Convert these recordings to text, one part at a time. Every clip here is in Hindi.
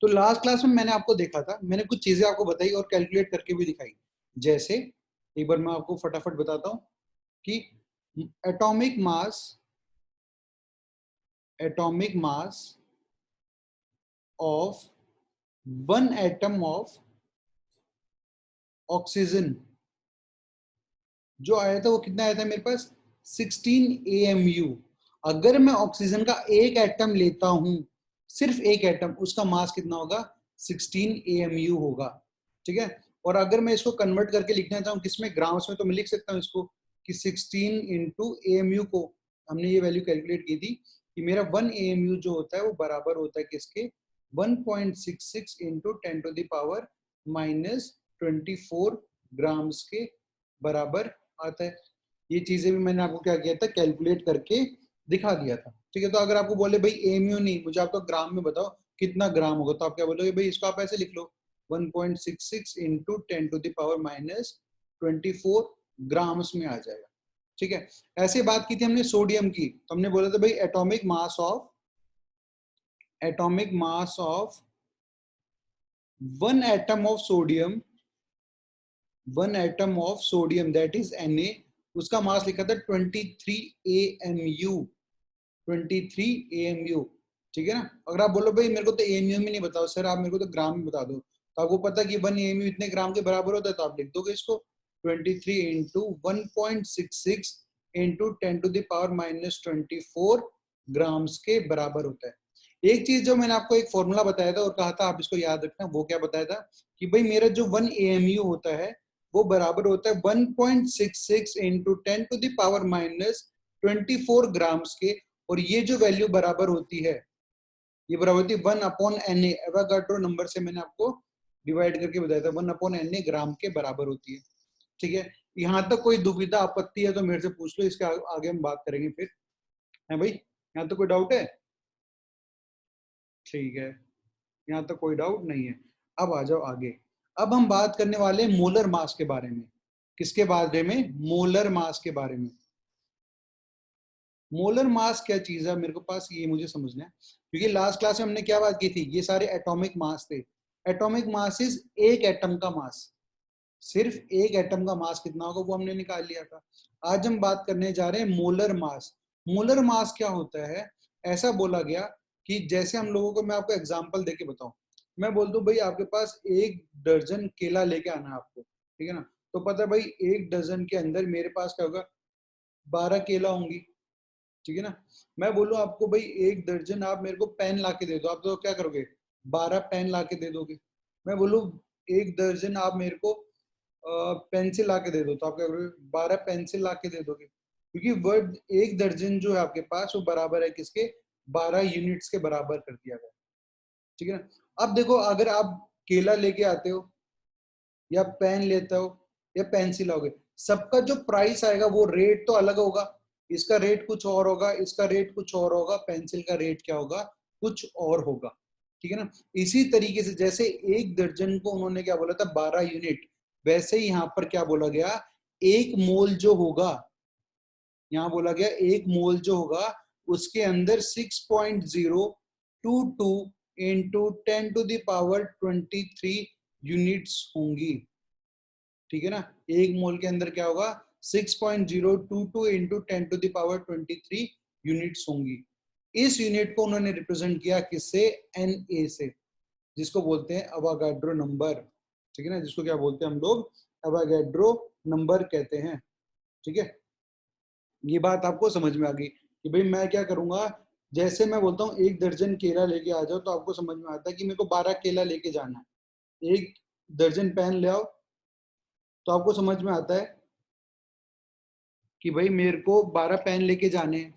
तो लास्ट क्लास में मैंने आपको देखा था, मैंने कुछ चीजें आपको बताई और कैलकुलेट करके भी दिखाई। जैसे एक बार मैं आपको फटाफट बताता हूं कि atomic mass of one atom of oxygen जो आया था वो कितना आया था मेरे पास 16 AMU। अगर मैं ऑक्सीजन का एक एटम लेता हूं, सिर्फ एक एटम, उसका मास कितना होगा 16 AMU होगा। ठीक है, और अगर मैं इसको कन्वर्ट करके लिखना चाहूँ किसमें, ग्राम्स में, तो मैं लिख सकता हूँ इसको कि 16 इंटू AMU को हमने ये वैल्यू कैलकुलेट की थी कि मेरा 1 AMU जो होता है वो बराबर होता है किसके 1.66 into 10 to the power -24 grams के बराबर आता है। ये चीजें भी मैंने आपको क्या किया था, कैलकुलेट करके दिखा दिया था। ठीक है, तो अगर आपको बोले भाई एमयू नहीं, मुझे आपको ग्राम में बताओ कितना ग्राम होगा, तो आप क्या बोलोगे भाई इसको आप ऐसे लिख लो 1.66 into 10 to the power -24 grams में आ जाएगा। ठीक है, ऐसे बात की थी हमने सोडियम की, तो हमने बोला था भाई atomic mass of one atom of sodium, one atom of sodium that is Na, उसका मास लिखा था 23 AMU, 23 AMU। ठीक है ना, अगर आप बोलो भाई मेरे को तो AMU में नहीं बताओ सर, आप मेरे को तो ग्राम में बता दो, तो आपको पता कि 1 AMU इतने ग्राम के बराबर होता है, तो आप लिख दोगे इसको 23 into 1.66 into 10 to the power -24 grams के बराबर होता है। एक चीज जो मैंने आपको एक फॉर्मूला बताया था और कहा था आप इसको याद रखना, वो क्या बताया था कि भाई मेरा जो 1 AMU होता है वो बराबर होता है 1.66 into 10 to the power -24 grams के, और ये जो वैल्यू बराबर होती है ये बराबर होती है 1/Na, एवोगाड्रो नंबर से मैंने आपको डिवाइड करके बताया था 1/Na ग्राम के बराबर होती है। ठीक है, यहाँ तक कोई दुविधा आपत्ति है तो मेरे से पूछ लो, इसके आगे हम बात करेंगे फिर। है भाई, यहाँ तो कोई डाउट है? ठीक है, यहाँ तक कोई डाउट नहीं है। अब आ जाओ आगे। अब हम बात करने वाले हैं मोलर मास के बारे में। किसके बारे में? मोलर मास के बारे में। मोलर मास क्या चीज है मेरे को पास, ये मुझे समझना है, क्योंकि लास्ट क्लास में हमने क्या बात की थी, ये सारे एटॉमिक मास थे। एटॉमिक मास इज एक एटम का मास, सिर्फ एक एटम का मास कितना होगा वो हमने निकाल लिया था। आज हम बात करने जा रहे हैं मोलर मास। मोलर मास क्या होता है? ऐसा बोला गया कि जैसे हम लोगों को, मैं आपको एग्जांपल देके बताऊं, मैं बोल दूं भाई आपके पास 1 दर्जन केला लेके आना है आपको, ठीक है ना, तो पता है भाई 1 दर्जन के अंदर मेरे पास क्या होगा, 12 केला होंगी। ठीक है ना, मैं बोलूं आपको भाई 1 दर्जन आप मेरे को पेन ला के दे दो, आप तो क्या करोगे 12 पेन ला के दे दोगे। मैं बोलूं 1 दर्जन आप मेरे को पेंसिल ला के दे दो, तो आप क्या करोगे 12 पेंसिल ला के दे दोगे, क्योंकि वर्ड 1 दर्जन जो है आपके पास वो बराबर है किसके, 12 यूनिट्स के बराबर कर दिया गया। ठीक है ना, अब देखो अगर आप केला लेके आते हो या पेन लेते हो या पेंसिल लोगे, सबका जो प्राइस आएगा वो रेट तो अलग होगा। इसका रेट कुछ और होगा, इसका रेट कुछ और होगा, पेंसिल का रेट क्या होगा, कुछ और होगा। ठीक है ना, इसी तरीके से जैसे 1 दर्जन को उन्होंने क्या बोला था 12 यूनिट, वैसे ही यहाँ पर क्या बोला गया, 1 मोल जो होगा, यहाँ बोला गया 1 मोल जो होगा उसके अंदर 6.022 into 10 to the power 23 units होंगी। ठीक है ना, 1 मोल के अंदर क्या होगा 6.022 into 10 to the power 23 units होंगी। इस यूनिट को उन्होंने रिप्रेजेंट किया किससे, Na से, जिसको बोलते हैं अवोगाड्रो नंबर। ठीक है ना, जिसको क्या बोलते हैं हम लोग, अवोगाड्रो नंबर कहते हैं। ठीक है, ये बात आपको समझ में आ गई कि भाई मैं क्या करूंगा, जैसे मैं बोलता हूँ 1 दर्जन केला लेके आ जाओ, तो आपको समझ में आता है कि मेरे को 12 केला लेके जाना है। 1 दर्जन पेन ले आओ, तो आपको समझ में आता है कि भाई मेरे को 12 पेन लेके जाने हैं।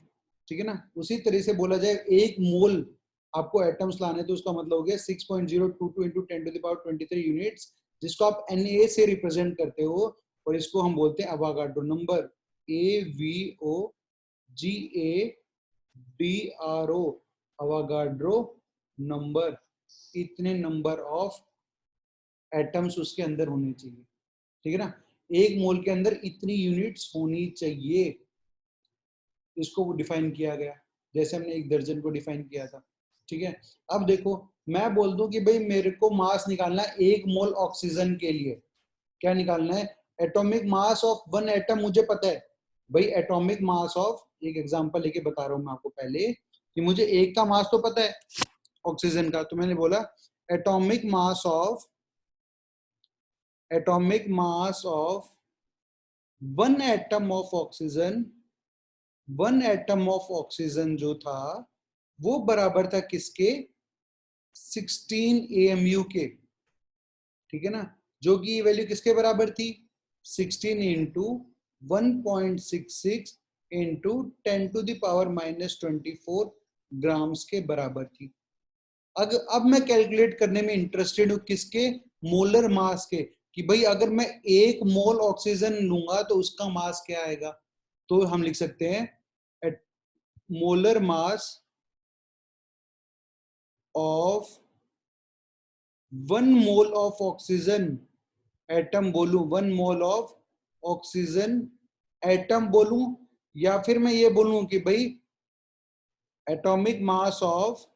ठीक है ना, उसी तरह से बोला जाए 1 मोल आपको एटम्स लाने, तो उसका मतलब हो गया 6.022 into 10 to the power 23 units, जिसको आप Na से रिप्रेजेंट करते हो, और इसको हम बोलते हैं Avogadro number, AVOGADRO, Avogadro number. इतने नंबर ऑफ एटम्स उसके अंदर होने चाहिए। ठीक है ना, 1 मोल के अंदर इतनी यूनिट्स होनी चाहिए, इसको डिफाइन किया गया, जैसे हमने 1 दर्जन को डिफाइन किया था। ठीक है, अब देखो मैं बोल दूं कि भाई मेरे को मास निकालना है 1 मोल ऑक्सीजन के लिए, क्या निकालना है, atomic mass of one atom मुझे पता है भाई, एटॉमिक मास ऑफ, एक एग्जांपल लेके बता रहा हूं मैं आपको पहले कि मुझे एक का मास तो पता है ऑक्सीजन का, तो मैंने बोला atomic mass of, atomic mass of one atom of oxygen, one atom of oxygen जो था वो बराबर था किसके, 16 AMU के, ठीक है ना, जो कि ये वैल्यू किसके बराबर थी, 16 इंटू 1.66 इंटू 10⁻⁻24 ग्राम्स के बराबर थी। अब मैं कैलकुलेट करने में इंटरेस्टेड हूं किसके, मोलर मास के, कि भाई अगर मैं 1 मोल ऑक्सीजन लूंगा तो उसका मास क्या आएगा, तो हम लिख सकते हैं molar mass of 1 mole of oxygen, atom बोलूं 1 मोल ऑफ ऑक्सीजन एटम बोलूं, या फिर मैं ये बोलूं कि भाई atomic mass of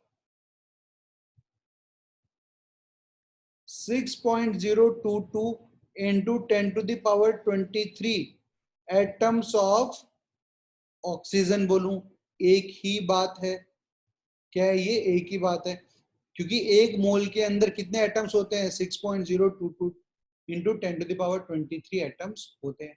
6.022 into 10⁻23 atoms of oxygen बोलूं, एक ही बात है, क्या है ये, एक ही बात है, क्योंकि एक मोल के अंदर कितने एटम्स होते हैं, 6.022 इंटू 10⁻23 एटम्स होते हैं,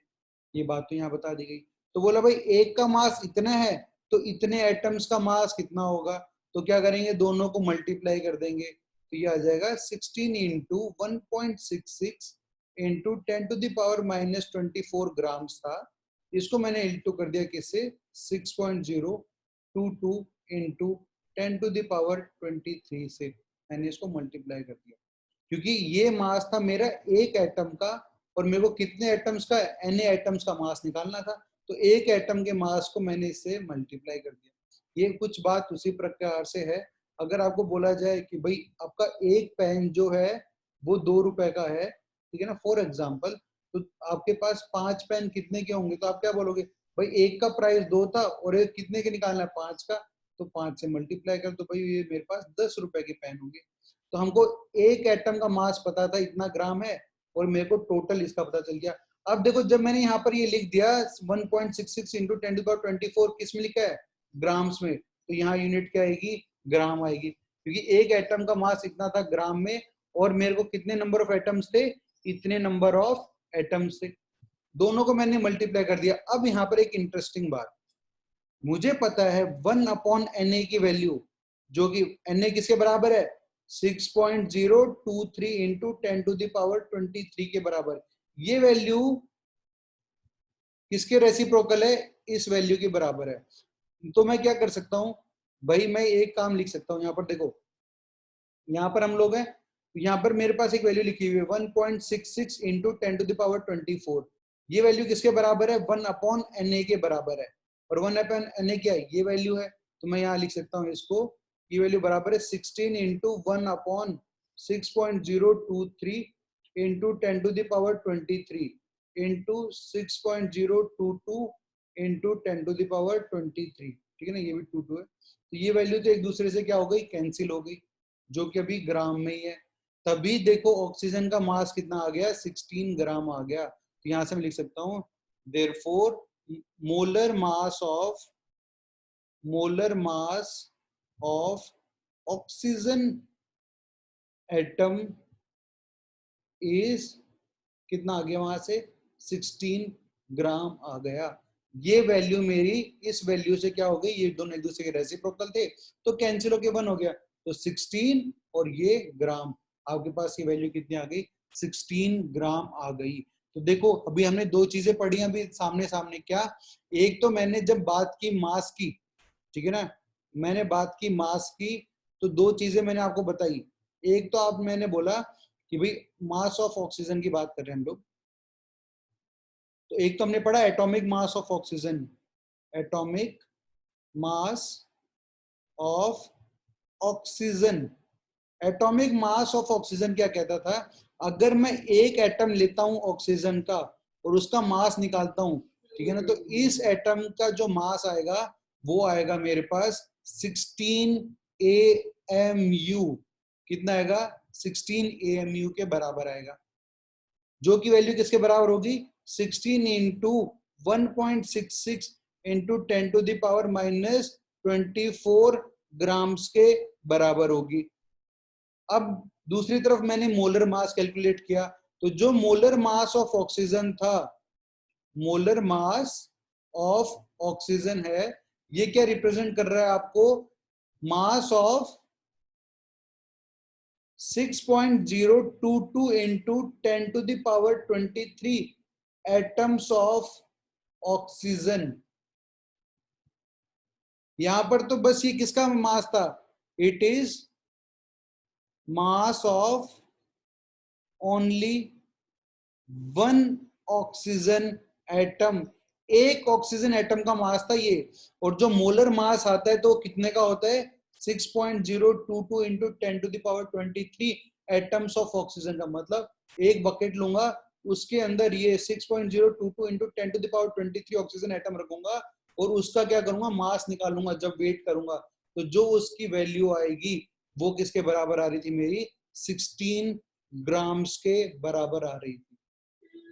ये बात तो यहाँ बता दी गई। तो बोला भाई एक का मास इतना है तो इतने एटम्स का मास कितना होगा, तो क्या करेंगे, दोनों को मल्टीप्लाई कर देंगे, तो ये आ जाएगा 16 इंटू 1.66 इंटू 10⁻⁻24 ग्राम्स था, इसको मैंने इंटू कर दिया किससे, 6.022 इंटू 10⁻23 से, मैंने इसको मल्टीप्लाई कर दिया, क्योंकि ये मास था मेरा एक एटम का और मेरे को कितने एटम्स का, Na एटम्स का मास निकालना था, तो एक एटम के मास को मैंने इससे मल्टीप्लाई कर दिया। ये कुछ बात उसी प्रकार से है, अगर आपको बोला जाए कि भाई आपका एक पेन जो है वो 2 रुपए का है, ठीक है ना, फॉर एग्जाम्पल, तो आपके पास 5 पेन कितने के होंगे, तो आप क्या बोलोगे, भाई एक का प्राइस 2 था और एक कितने के निकालना है, 5 का, तो 5 से मल्टीप्लाई कर, तो भाई ये मेरे पास 10 रुपए के पेन होंगे। तो हमको एक एटम का मास पता था इतना ग्राम है और मेरे को टोटल इसका पता चल गया। अब देखो जब मैंने यहाँ पर ये लिख दिया 1.66 इंटू 10⁻24 किस में लिखा है, ग्राम्स में, तो यहाँ यूनिट क्या आएगी, ग्राम आएगी, क्योंकि एक एटम का मास इतना था ग्राम में और मेरे को कितने नंबर ऑफ एटम्स थे, इतने नंबर ऑफ एटम्स थे, दोनों को मैंने मल्टीप्लाई कर दिया। अब यहाँ पर एक इंटरेस्टिंग बात, मुझे पता है 1/Na की वैल्यू, जो कि Na किसके बराबर है, 6.023 इंटू 10⁻23 के बराबर, ये वैल्यू किसके रेसिप्रोकल है, इस वैल्यू के बराबर है। तो मैं क्या कर सकता हूं भाई, मैं एक काम लिख सकता हूं, यहाँ पर देखो, यहाँ पर हम लोग हैं, यहाँ पर मेरे पास एक वैल्यू लिखी हुई है 1.66 इंटू 10⁻24, ये वैल्यू किसके बराबर है, 1/Na के बराबर है, और 1/Na क्या है, ये वैल्यू है, तो मैं यहाँ लिख सकता हूँ इसको, ये वैल्यू बराबर है 16 इंटू 1/6.023 इंटू 10⁻23 इंटू 6.022 इंटू 10⁻23, ठीक है ना, ये भी 2 है, तो ये वैल्यू तो एक दूसरे से क्या हो गई, कैंसिल हो गई, जो कि अभी ग्राम में ही है। तभी देखो ऑक्सीजन का मास कितना आ गया, 16 ग्राम आ गया, तो यहां से मैं लिख सकता हूं therefore molar mass of, molar mass of oxygen atom is, कितना आ गया वहां से, 16 ग्राम आ गया। ये वैल्यू मेरी इस वैल्यू से क्या हो गई, ये दोनों एक दूसरे के रेसिप्रोकल थे तो कैंसिल होके 1 हो गया, तो 16 और ये ग्राम, आपके पास ये वैल्यू कितनी आ गई, 16 ग्राम आ गई। तो देखो अभी हमने दो चीजें पढ़ी अभी सामने सामने, क्या, एक तो मैंने जब बात की मास की, ठीक है ना, मैंने बात की मास की, तो दो चीजें मैंने आपको बताई, एक तो आप मैंने बोला कि भाई मास ऑफ ऑक्सीजन की बात कर रहे हैं हम लोग, तो एक तो हमने पढ़ा atomic mass of oxygen, atomic mass of oxygen, atomic mass of oxygen क्या कहता था, अगर मैं एक एटम लेता हूं ऑक्सीजन का और उसका मास निकालता हूं, ठीक है ना, तो इस एटम का जो मास आएगा वो आएगा मेरे पास 16 AMU, कितना आएगा 16 AMU के बराबर आएगा, जो की वैल्यू किसके बराबर होगी 16 into 1.66 into 10 to the power minus 24 grams के बराबर होगी। अब दूसरी तरफ मैंने मोलर मास कैलकुलेट किया, तो जो मोलर मास ऑफ ऑक्सीजन था, मोलर मास ऑफ ऑक्सीजन है, ये क्या रिप्रेजेंट कर रहा है आपको, mass of 6.022 into 10 to the power 23 atoms of oxygen. यहां पर तो बस ये किसका मास था, it is mass of only one oxygen atom, एक ऑक्सीजन एटम का मास था ये। और जो मोलर मास आता है तो कितने का होता है 6.022 into 10 to the power 23 atoms of oxygen का, मतलब एक बकेट लूंगा उसके अंदर ये 6.022 into 10 to the power 23 oxygen atom रखूंगा और उसका क्या करूंगा मास निकालूंगा जब वेट करूंगा, तो जो उसकी वैल्यू आएगी वो किसके बराबर आ रही थी मेरी 16 ग्राम्स के बराबर आ रही थी।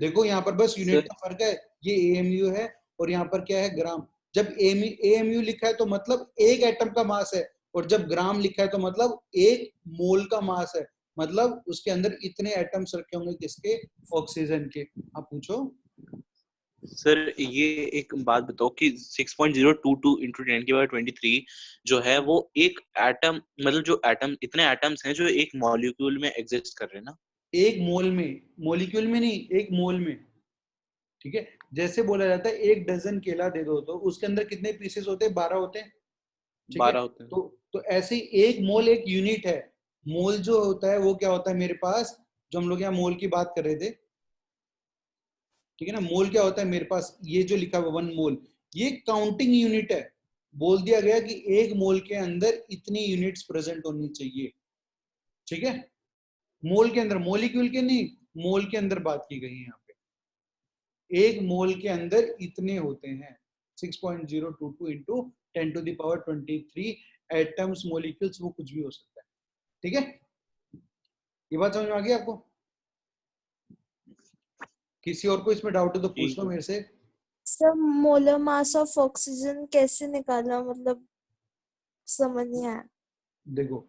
देखो यहाँ पर बस यूनिट का फर्क है, ये AMU है और यहाँ पर क्या है ग्राम। जब AMU लिखा है तो मतलब एक एटम का मास है, और जब ग्राम लिखा है तो मतलब एक मोल का मास है, मतलब उसके अंदर इतने एटम्स रखे होंगे किसके, ऑक्सीजन के। आप पूछो सर ये एक बात बताओ कि 6.022 इंटू 10 की पावर 23 जो है वो एक एटम, मतलब जो एटम, इतने एटम्स हैं जो एक मॉलिक्यूल में एग्जिस्ट कर रहे हैं ना, एक मोल में, मॉलिक्यूल में नहीं, एक मोल में, ठीक है। जैसे बोला जाता है एक डजन केला दे दो तो उसके अंदर कितने पीसेस होते हैं, 12 होते हैं, ठीक है। 12 होते हैं। तो ऐसे एक मोल एक यूनिट है। मोल जो होता है वो क्या होता है मेरे पास, जो हम लोग यहाँ मोल की बात कर रहे थे, ठीक है ना, मोल क्या होता है मेरे पास, ये जो लिखा हुआ 1 मोल, ये काउंटिंग यूनिट है। बोल दिया गया कि एक मोल के अंदर इतनी यूनिट्स प्रेजेंट होनी चाहिए, ठीक है। मोल के अंदर, मॉलिक्यूल के नहीं, मोल के अंदर बात की गई है यहाँ पे। एक मोल के अंदर इतने होते हैं 6.022 into 10 to the power 23 atoms, molecules, वो कुछ भी हो सकता है, ठीक है। ये बात समझ में आ गई आपको? किसी और को इसमें डाउट है तो पूछ लो मेरे से। Sir molar mass of oxygen कैसे निकाला, मतलब समझ नहीं आया। देखो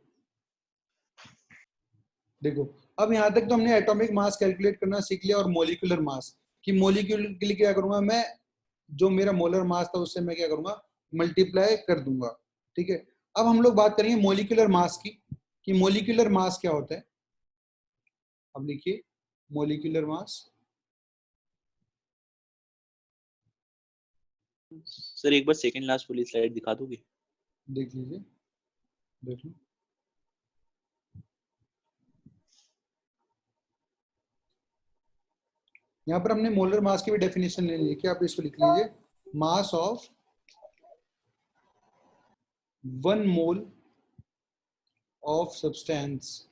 देखो अब यहाँ तक तो हमने एटॉमिक मास कैलकुलेट करना सीख लिया और मॉलिक्यूलर मास, कि मॉलिक्यूल के लिए क्या करूंगा मैं, जो मेरा मोलर मास था उससे मैं क्या करूंगा मल्टीप्लाई कर दूंगा, ठीक है। अब हम लोग बात करेंगे मॉलिक्यूलर मास की, कि मॉलिक्यूलर मास क्या होता है। अब लिखिए मॉलिक्यूलर मास, सर एक बार सेकंड लास्ट वाली स्लाइड दिखा दोगे? देख लीजिए, देख लो। यहाँ पर हमने मोलर मास की भी डेफिनेशन ले ली है, आप इसको लिख लीजिए, mass of 1 mole of substance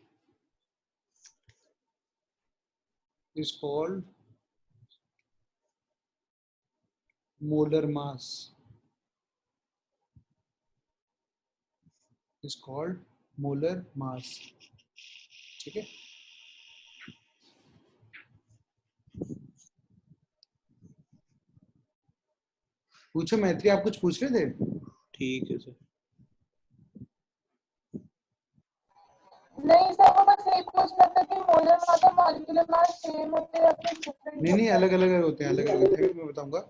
is called molar mass, is called molar mass, ठीक है। पूछो मैत्री, आप कुछ पूछ रहे थे? ठीक है सर। नहीं सर, वो बस एक पूछना था कि मोलर मास और मॉलिक्यूलर मास सेम होते हैं या फिर डिफरेंट? नहीं अलग अलग होते हैं, अलग अलग होते हैं, मैं बताऊंगा।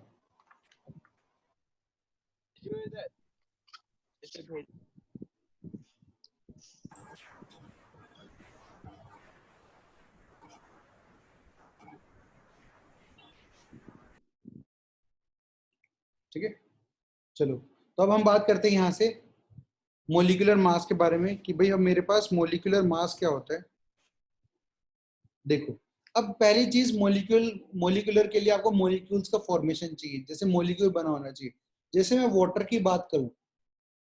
ठीक है, चलो तो अब हम बात करते हैं यहाँ से मॉलिक्यूलर मास के बारे में, कि भाई अब मेरे पास मॉलिक्यूलर मास क्या होता है। देखो अब पहली चीज, मॉलिक्यूलर के लिए आपको मॉलिक्यूल्स का फॉर्मेशन चाहिए, जैसे मॉलिक्यूल बना होना चाहिए। जैसे मैं वाटर की बात करूं,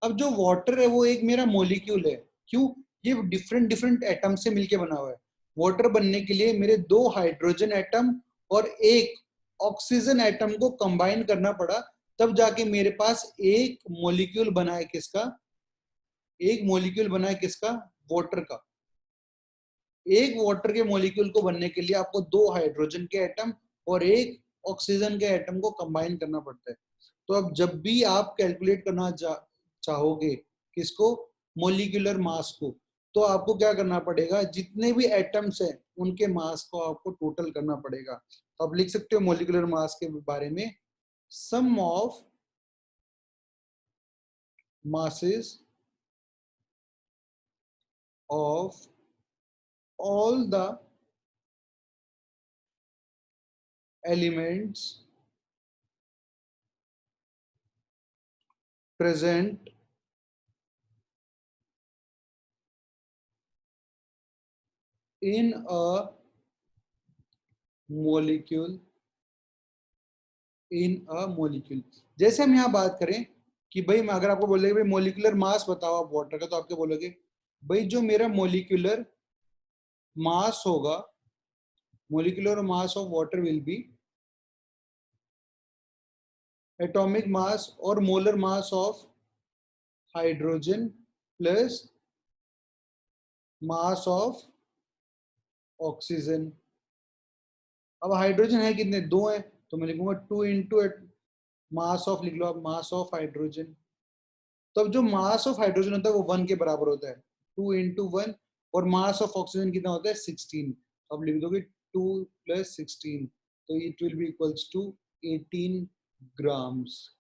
अब जो वाटर है वो एक मेरा मॉलिक्यूल है, क्यों, ये डिफरेंट डिफरेंट एटम से मिलके बना हुआ है। वाटर बनने के लिए मेरे 2 हाइड्रोजन एटम और 1 ऑक्सीजन एटम को कंबाइन करना पड़ा, तब जाके मेरे पास एक मॉलिक्यूल बना है, किसका, एक मॉलिक्यूल बना है किसका, वाटर का। एक वाटर के मॉलिक्यूल को बनने के लिए आपको 2 हाइड्रोजन के एटम और 1 ऑक्सीजन के एटम को कंबाइन करना पड़ता है। तो अब जब भी आप कैलकुलेट करना चाहोगे किसको, मॉलिक्यूलर मास को, तो आपको क्या करना पड़ेगा, जितने भी एटम्स हैं उनके मास को आपको टोटल करना पड़ेगा। तो आप लिख सकते हो मॉलिक्यूलर मास के बारे में, सम of masses of all the elements present in a molecule जैसे हम यहाँ बात करें कि भाई मैं अगर आपको बोलेंगे भाई मोलिकुलर मास बताओ आप वाटर का, तो आप क्या बोलोगे, भाई जो मेरा मोलिकुलर मास होगा, molecular mass of water will be atomic mass और molar mass of hydrogen plus mass of oxygen. अब हाइड्रोजन है कितने, 2 है, तो मैं लिखूंगा 2 इंटू मास ऑफ, लिख लो आप मास ऑफ हाइड्रोजन। तो अब जो मास ऑफ हाइड्रोजन होता है वो 1 के बराबर होता है, 2 इंटू 1, और मास ऑफ ऑक्सीजन कितना होता है 16। अब लिख दोगे 2 + 16, तो it will be equals to 18 grams.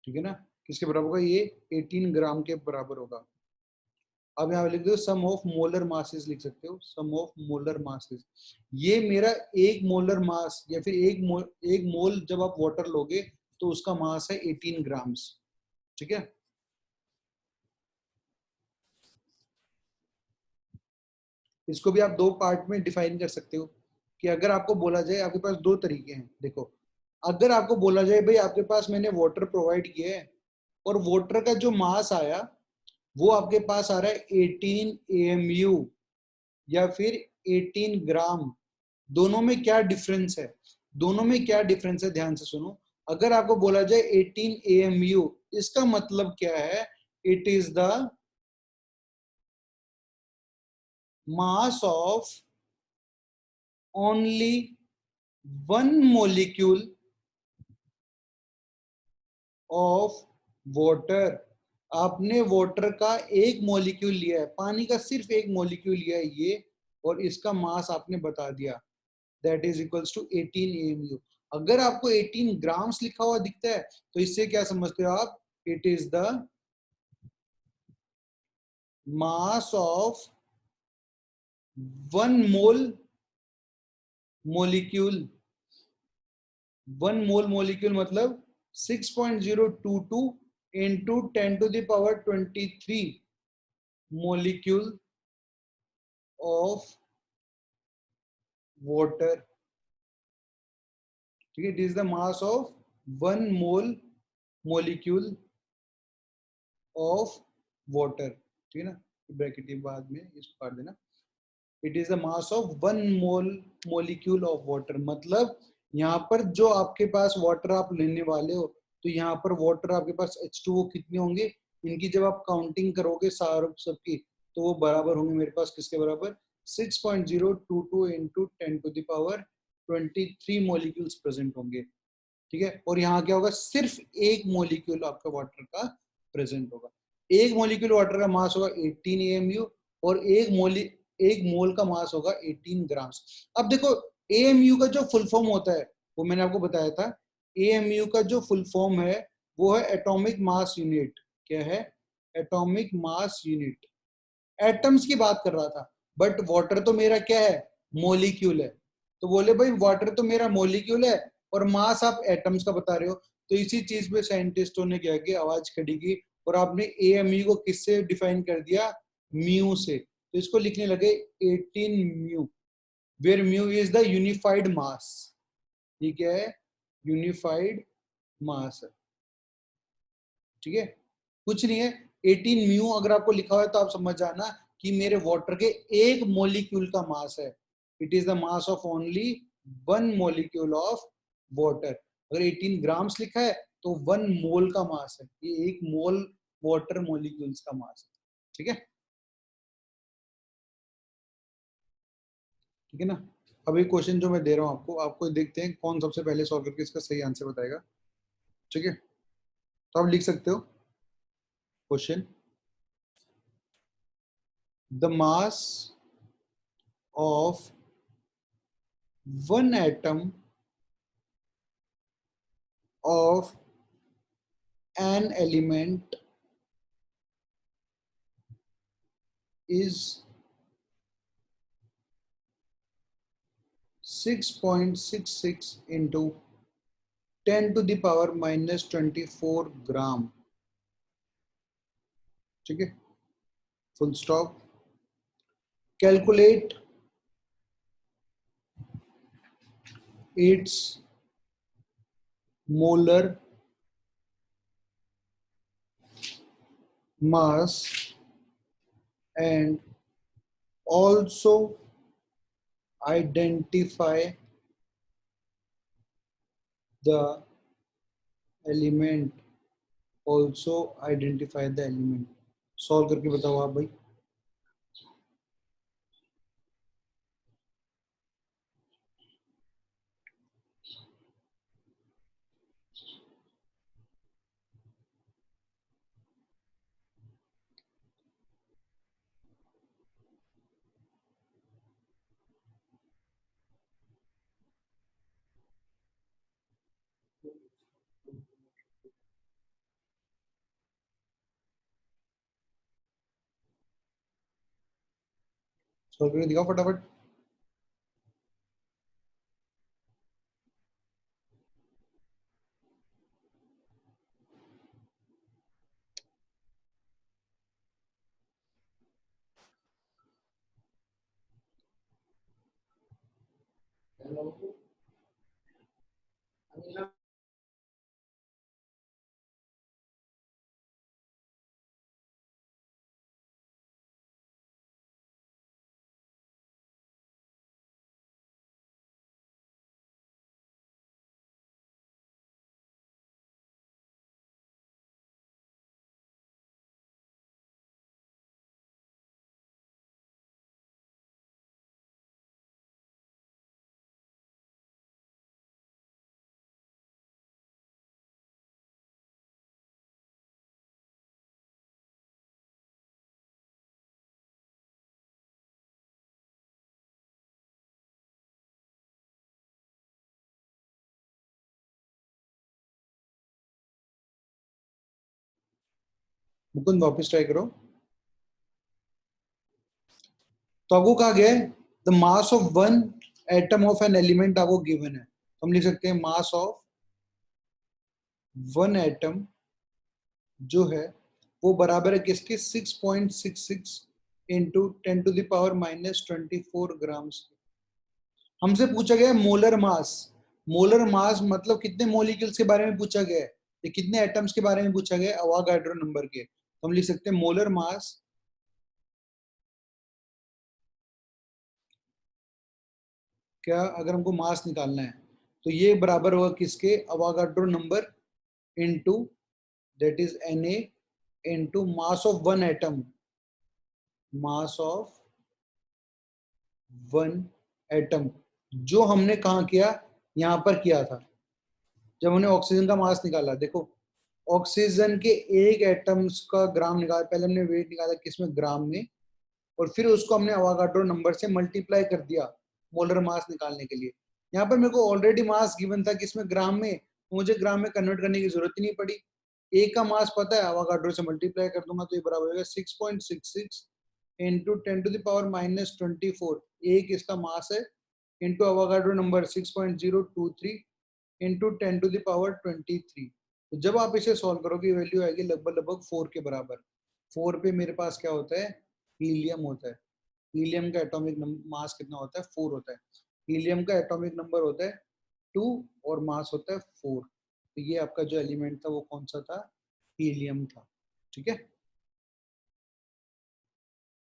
ठीक है ना, किसके बराबर होगा, ये 18 ग्राम के बराबर होगा। अब यहाँ लिख दो सम ऑफ मोलर मासेस, लिख सकते हो सम ऑफ मोलर मासेस। ये मेरा एक मोलर मास या फिर एक मोल जब आप वाटर लोगे तो उसका मास है 18 ग्राम्स। ठीक है, इसको भी आप 2 पार्ट में डिफाइन कर सकते हो कि अगर आपको बोला जाए, आपके पास 2 तरीके हैं। देखो, अगर आपको बोला जाए भाई आपके पास मैंने वाटर प्रोवाइड किया है और वाटर का जो मास आया वो आपके पास आ रहा है 18 AMU या फिर 18 ग्राम, दोनों में क्या डिफरेंस है, दोनों में क्या डिफरेंस है, ध्यान से सुनो। अगर आपको बोला जाए 18 AMU, इसका मतलब क्या है, it is the mass of only one molecule of water। आपने वाटर का एक मॉलिक्यूल लिया है, पानी का सिर्फ एक मॉलिक्यूल लिया है ये, और इसका मास आपने बता दिया, that is equals to 18 AMU। अगर आपको 18 ग्राम्स लिखा हुआ दिखता है तो इससे क्या समझते हो आप, it is the mass of 1 mole molecule. 1 mole molecule मतलब 6.022 into 10⁻23 molecule of water। ठीक है, it is the mass of 1 mole molecule of water। ठीक है ना, ब्रैकेट के बाद में इसको काट देना। It is the mass of 1 mole molecule of water, मतलब यहाँ पर जो आपके पास वाटर आप लेने वाले हो, तो यहाँ पर वाटर आपके पास H2O कितने होंगे, इनकी जब आप काउंटिंग करोगे सारों सबकी, तो वो बराबर होंगे मेरे पास किसके बराबर, 6.022 into 10⁻23 मॉलिक्यूल्स प्रेजेंट होंगे। ठीक है, और यहाँ क्या होगा, सिर्फ एक मॉलिक्यूल आपका वाटर का प्रेजेंट होगा। एक मॉलिक्यूल वाटर का मास होगा 18 AMU और एक मोल का मास होगा 18 ग्राम्स। अब देखो AMU का जो फुल फॉर्म होता है वो मैंने आपको बताया था, AMU का जो फुल फॉर्म है वो है एटॉमिक मास यूनिट। क्या है, एटॉमिक मास यूनिट। एटम्स की बात कर रहा था, बट वाटर तो मेरा क्या है, मोलिक्यूल है। तो बोले भाई वाटर तो मेरा मोलिक्यूल है और मास आप एटम्स का बता रहे हो, तो इसी चीज पे साइंटिस्टों ने क्या किया, आवाज खड़ी की और आपने AMU को किससे डिफाइन कर दिया, म्यू से। तो इसको लिखने लगे 18 mu, where mu is the unified mass. ठीक है, यूनिफाइड मास है। ठीक है, कुछ नहीं है, 18 म्यू अगर आपको लिखा हुआ है तो आप समझ जाना कि मेरे वाटर के एक मॉलिक्यूल का मास है। It is the mass of only 1 molecule of water. अगर 18 ग्राम्स लिखा है तो 1 मोल का मास है, ये एक मोल वाटर मॉलिक्यूल्स का मास है। ठीक है, ठीक है ना। अभी क्वेश्चन जो मैं दे रहा हूँ आपको देखते हैं कौन सबसे पहले सॉल्व करके इसका सही आंसर बताएगा। ठीक है, तो आप लिख सकते हो question, the mass of one atom of an element is 6.66 into 10 to the power minus 24 ग्राम। ठीक है, full stop. Calculate its molar mass and also identify the element, also identify the element। Solve करके बताओ आप भाई। सॉल्व करके दिखाओ फटाफट। मुकुंद वापस ट्राई करो। तो आपको कहा गया है the mass of one atom of an element आपको गिवन है, तो हम लिख सकते हैं मास ऑफ वन एटम जो है वो बराबर है किसके 6.66 into 10 to the power minus 24 grams. हमसे पूछा गया है मोलर मास। मोलर मास मतलब कितने मोलिक्यूल्स के बारे में पूछा गया है, ये कितने एटम्स के बारे में पूछा गया है अवोगाड्रो नंबर के। तो हम लिख सकते हैं मोलर मास क्या, अगर हमको मास निकालना है तो ये बराबर होगा किसके Avogadro number into that is Na into mass of one atom, mass of one atom जो हमने कहा किया, यहां पर किया था जब हमने ऑक्सीजन का मास निकाला। देखो ऑक्सीजन के एक एटम्स का ग्राम निकाला, पहले हमने वेट निकाला किसमें ग्राम में, और फिर उसको हमने अवोगाड्रो नंबर से मल्टीप्लाई कर दिया मोलर मास निकालने के लिए। यहाँ पर मेरे को ऑलरेडी मास गिवन था किसमें ग्राम में, मुझे ग्राम में कन्वर्ट करने की जरूरत ही नहीं पड़ी। एक का मास पता है, अवोगाड्रो से मल्टीप्लाई कर दूंगा तो ये बराबर होगा 6.66 into 10 to the power minus 24। एक इसका मास है into Avogadro number 6.023 into 10 to the power 23। तो जब आप इसे सॉल्व करोगे वैल्यू आएगी लगभग लगभग 4 के बराबर। 4 पे मेरे पास क्या होता है, हीलियम होता है। हीलियम का एटॉमिक मास कितना होता है, 4 होता है। हीलियम का एटॉमिक नंबर होता है 2 और मास होता है 4। तो ये आपका जो एलिमेंट था वो कौन सा था, हीलियम था। ठीक है।